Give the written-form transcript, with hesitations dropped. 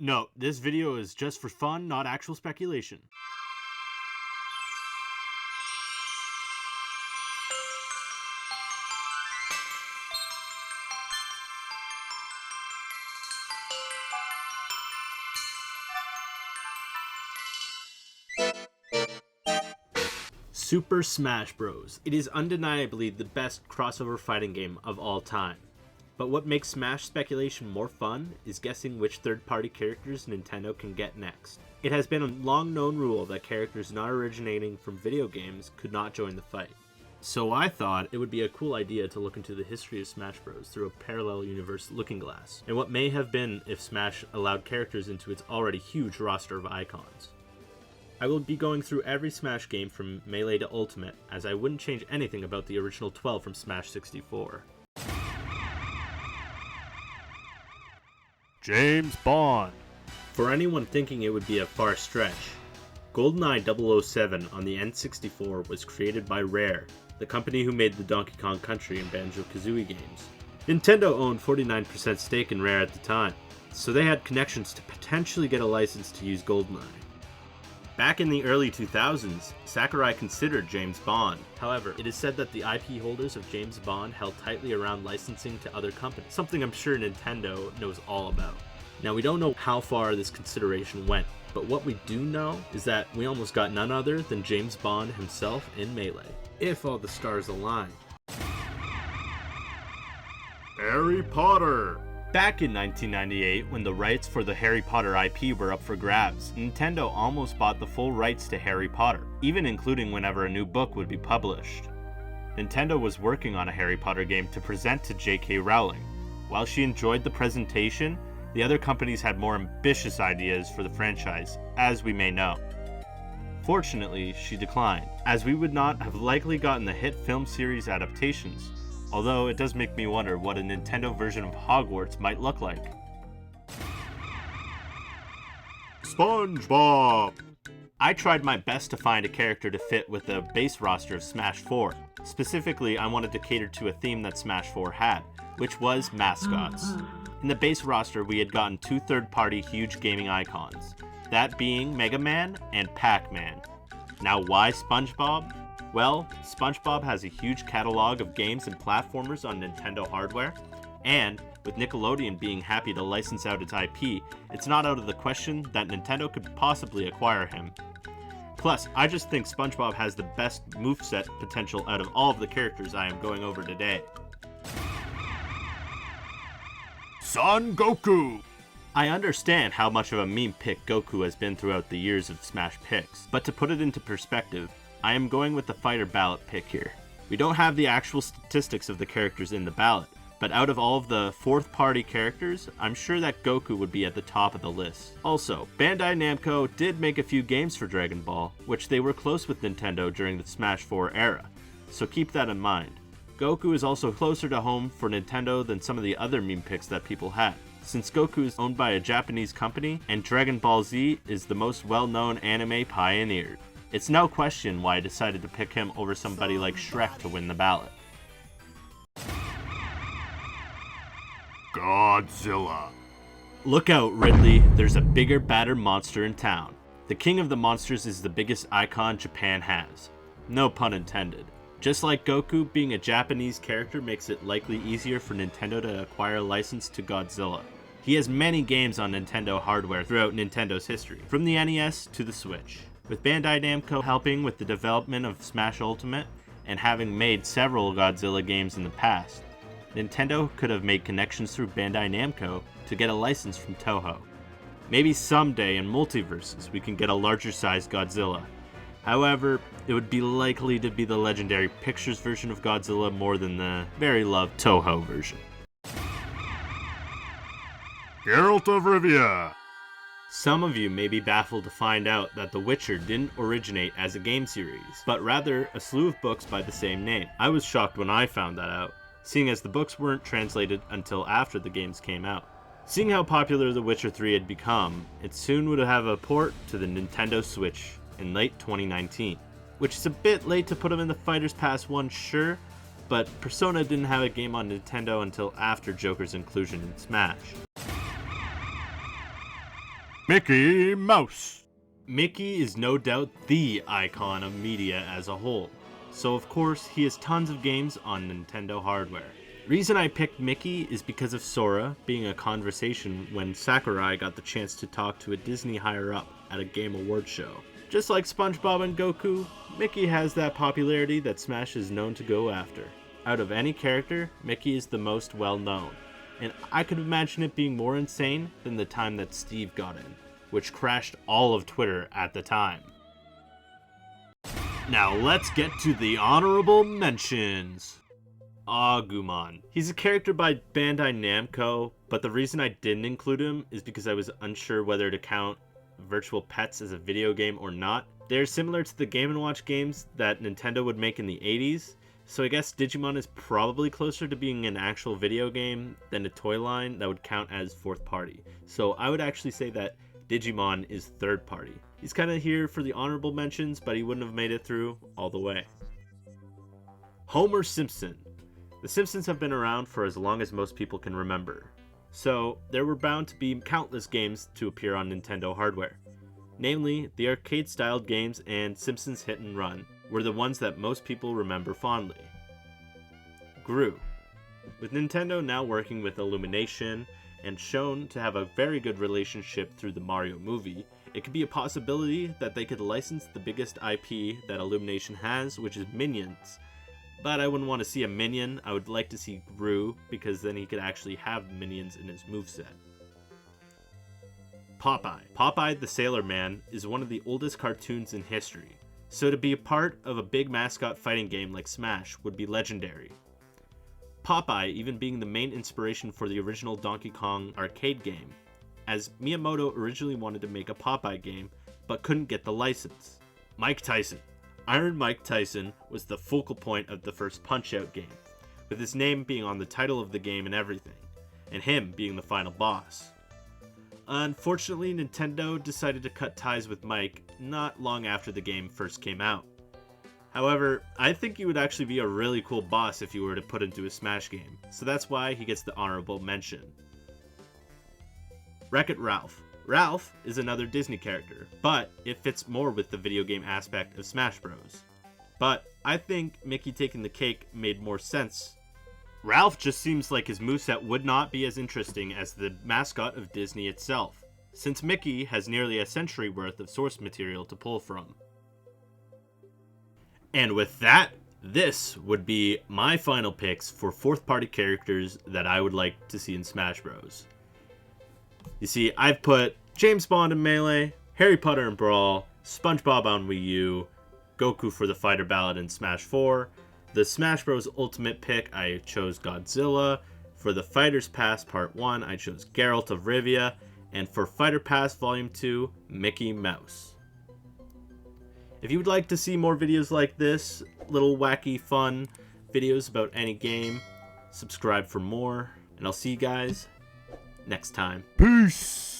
No, this video is just for fun, not actual speculation. Super Smash Bros. It is undeniably the best crossover fighting game of all time. But what makes Smash speculation more fun is guessing which third-party characters Nintendo can get next. It has been a long-known rule that characters not originating from video games could not join the fight. So I thought it would be a cool idea to look into the history of Smash Bros. Through a parallel universe looking glass, and what may have been if Smash allowed characters into its already huge roster of icons. I will be going through every Smash game from Melee to Ultimate, as I wouldn't change anything about the original 12 from Smash 64. James Bond. For anyone thinking it would be a far stretch, GoldenEye 007 on the N64 was created by Rare, the company who made the Donkey Kong Country and Banjo-Kazooie games. Nintendo owned 49% stake in Rare at the time, so they had connections to potentially get a license to use GoldenEye. Back in the early 2000s, Sakurai considered James Bond. However, it is said that the IP holders of James Bond held tightly around licensing to other companies, something I'm sure Nintendo knows all about. Now, we don't know how far this consideration went, but what we do know is that we almost got none other than James Bond himself in Melee, if all the stars align. Harry Potter. Back in 1998, when the rights for the Harry Potter IP were up for grabs, Nintendo almost bought the full rights to Harry Potter, even including whenever a new book would be published. Nintendo was working on a Harry Potter game to present to J.K. Rowling. While she enjoyed the presentation, the other companies had more ambitious ideas for the franchise, as we may know. Fortunately, she declined, as we would not have likely gotten the hit film series adaptations. Although it does make me wonder what a Nintendo version of Hogwarts might look like. SpongeBob. I tried my best to find a character to fit with the base roster of Smash 4. Specifically, I wanted to cater to a theme that Smash 4 had, which was mascots. In the base roster, we had gotten two third-party huge gaming icons, that being Mega Man and Pac-Man. Now why SpongeBob? Well, SpongeBob has a huge catalog of games and platformers on Nintendo hardware, and with Nickelodeon being happy to license out its IP, it's not out of the question that Nintendo could possibly acquire him. Plus, I just think SpongeBob has the best moveset potential out of all of the characters I am going over today. Son Goku. I understand how much of a meme pick Goku has been throughout the years of Smash picks, but to put it into perspective, I am going with the fighter ballot pick here. We don't have the actual statistics of the characters in the ballot, but out of all of the fourth party characters, I'm sure that Goku would be at the top of the list. Also, Bandai Namco did make a few games for Dragon Ball, which they were close with Nintendo during the Smash 4 era, so keep that in mind. Goku is also closer to home for Nintendo than some of the other meme picks that people had, since Goku is owned by a Japanese company and Dragon Ball Z is the most well-known anime pioneered. It's no question why I decided to pick him over somebody like Shrek to win the ballot. Godzilla. Look out, Ridley, there's a bigger, badder monster in town. The king of the monsters is the biggest icon Japan has. No pun intended. Just like Goku, being a Japanese character makes it likely easier for Nintendo to acquire a license to Godzilla. He has many games on Nintendo hardware throughout Nintendo's history, from the NES to the Switch. With Bandai Namco helping with the development of Smash Ultimate and having made several Godzilla games in the past, Nintendo could have made connections through Bandai Namco to get a license from Toho. Maybe someday in Multiverses we can get a larger sized Godzilla. However, it would be likely to be the Legendary Pictures version of Godzilla more than the very loved Toho version. Geralt of Rivia. Some of you may be baffled to find out that The Witcher didn't originate as a game series, but rather a slew of books by the same name. I was shocked when I found that out, seeing as the books weren't translated until after the games came out. Seeing how popular The Witcher 3 had become, it soon would have a port to the Nintendo Switch in late 2019, which is a bit late to put them in the Fighters Pass 1, sure, but Persona didn't have a game on Nintendo until after Joker's inclusion in Smash. Mickey Mouse. Mickey is no doubt the icon of media as a whole, so of course he has tons of games on Nintendo hardware. Reason I picked Mickey is because of Sora being a conversation when Sakurai got the chance to talk to a Disney higher-up at a Game Awards show. Just like SpongeBob and Goku, Mickey has that popularity that Smash is known to go after. Out of any character, Mickey is the most well-known, and I could imagine it being more insane than the time that Steve got in, which crashed all of Twitter at the time. Now let's get to the honorable mentions. Agumon. He's a character by Bandai Namco, but the reason I didn't include him is because I was unsure whether to count Virtual Pets as a video game or not. They're similar to the Game & Watch games that Nintendo would make in the 80s, so I guess Digimon is probably closer to being an actual video game than a toy line that would count as fourth party. So I would actually say that Digimon is third party. He's kind of here for the honorable mentions, but he wouldn't have made it through all the way. Homer Simpson. The Simpsons have been around for as long as most people can remember, so there were bound to be countless games to appear on Nintendo hardware. Namely, the arcade-styled games and Simpsons Hit and Run were the ones that most people remember fondly. Gru. With Nintendo now working with Illumination and shown to have a very good relationship through the Mario movie, it could be a possibility that they could license the biggest IP that Illumination has, which is Minions. But I wouldn't want to see a Minion, I would like to see Gru, because then he could actually have Minions in his moveset. Popeye. Popeye the Sailor Man is one of the oldest cartoons in history, so to be a part of a big mascot fighting game like Smash would be legendary. Popeye even being the main inspiration for the original Donkey Kong arcade game, as Miyamoto originally wanted to make a Popeye game, but couldn't get the license. Mike Tyson. Iron Mike Tyson was the focal point of the first Punch-Out game, with his name being on the title of the game and everything, and him being the final boss. Unfortunately, Nintendo decided to cut ties with Mike not long after the game first came out. However, I think he would actually be a really cool boss if you were to put into a Smash game, so that's why he gets the honorable mention. Wreck-It Ralph. Ralph is another Disney character, but it fits more with the video game aspect of Smash Bros. But I think Mickey taking the cake made more sense. Ralph just seems like his moveset would not be as interesting as the mascot of Disney itself, since Mickey has nearly a century worth of source material to pull from. And with that, this would be my final picks for fourth party characters that I would like to see in Smash Bros. You see, I've put James Bond in Melee, Harry Potter in Brawl, SpongeBob on Wii U, Goku for the Fighter Ballad in Smash 4. The Smash Bros. Ultimate pick, I chose Godzilla. For the Fighters Pass Part 1, I chose Geralt of Rivia. And for Fighter Pass Volume 2, Mickey Mouse. If you would like to see more videos like this, little wacky fun videos about any game, subscribe for more. And I'll see you guys next time. Peace.